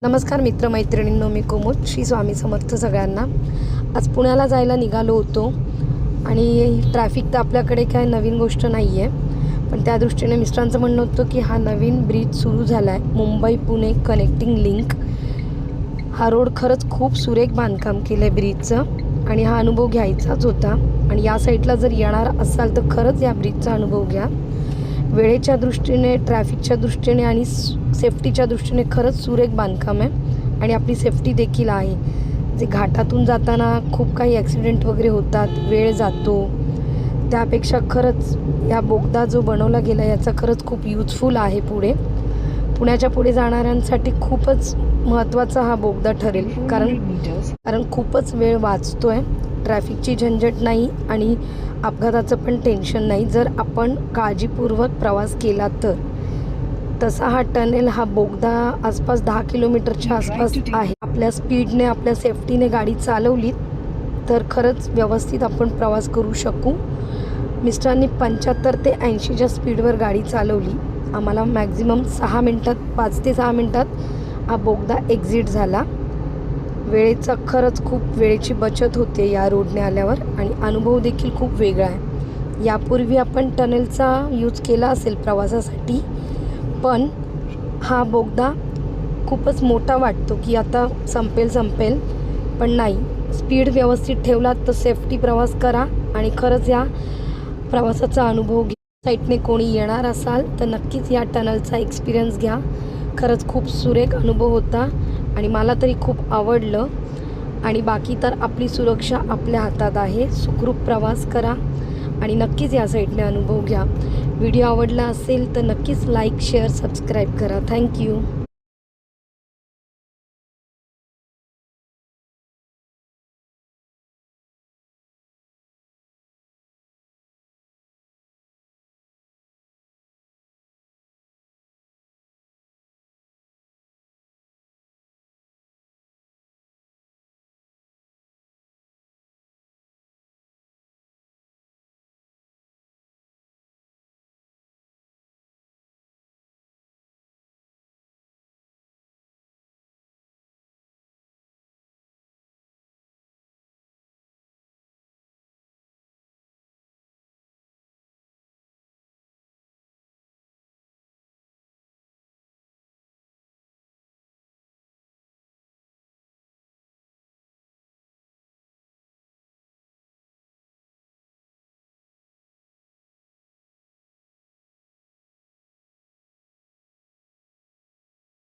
नमस्कार मित्रमैत्रिणींनो, मी कुमुद. श्री स्वामी समर्थ सगळ्यांना. आज पुण्याला जायला निघालो होतो आणि ट्रॅफिक तर आपल्याकडे काय नवीन गोष्ट नाही आहे, पण त्या दृष्टीने मिस्टरांचं म्हणणं होतं की हा नवीन ब्रिज सुरू झाला आहे, मुंबई पुणे कनेक्टिंग लिंक. हा रोड खरंच खूप सुरेख बांधकाम केलं आहे ब्रिजचं आणि हा अनुभव घ्यायचाच होता. आणि या साईडला जर येणार असाल तर खरंच या ब्रिजचा अनुभव घ्या. वेळेच्या दृष्टीने, ट्रॅफिकच्या दृष्टीने आणि सेफ्टीच्या दृष्टीने खरंच सुरेख बांधकाम आहे आणि आपली सेफ्टी देखील आहे. जे घाटातून जाताना खूप काही ॲक्सिडेंट वगैरे होतात, वेळ जातो, त्यापेक्षा खरंच या बोगदा जो बनवला गेला याचा खरंच खूप यूजफुल आहे. पुण्याच्या पुढे जाणाऱ्यांसाठी खूपच महत्त्वाचा हा बोगदा ठरेल, कारण खूपच वेळ वाचतो आहे, ट्रॅफिकची झंझट नाही आणि अपघाताचं पण टेन्शन नाही जर आपण काळजीपूर्वक प्रवास केला तर. तसा हा टनेल, हा बोगदा आसपास 10 किलोमीटरच्या आसपास आहे. आपल्या स्पीडने, आपल्या सेफ्टीने गाडी चालवली तर खरंच व्यवस्थित आपण प्रवास करू शकू. मिस्टरांनी 75 ते 80च्या स्पीडवर गाडी चालवली. आम्हाला मॅक्झिमम 5 ते 6 मिनटात हा बोगदा एक्झिट झाला. वेळेचा खरंच खूप वेळेची बचत होते या रोडने आल्यावर आणि अनुभव देखील खूप वेगळा आहे. यापूर्वी आपण टनेलचा यूज केला असेल प्रवासासाठी, पण हा बोगदा खूपच मोठा वाटतो की आता संपेल, पण नाही. स्पीड व्यवस्थित ठेवलात तर सेफ्टी प्रवास करा आणि खरंच या प्रवासाचा अनुभव घ्या. साईडने कोणी येणार असाल तर नक्कीच या टनलचा एक्सपिरियन्स घ्या. खरंच खूप सुरेख अनुभव होता आणि मला तरी खूप आवडलं. आणि बाकी तर आपली सुरक्षा आपल्या हातात आहे. सुखरूप प्रवास करा आणि नक्कीच या साईडने अनुभव घ्या. व्हिडिओ आवडला असेल तर नक्कीच लाईक, शेअर, सबस्क्राईब करा. थँक्यू.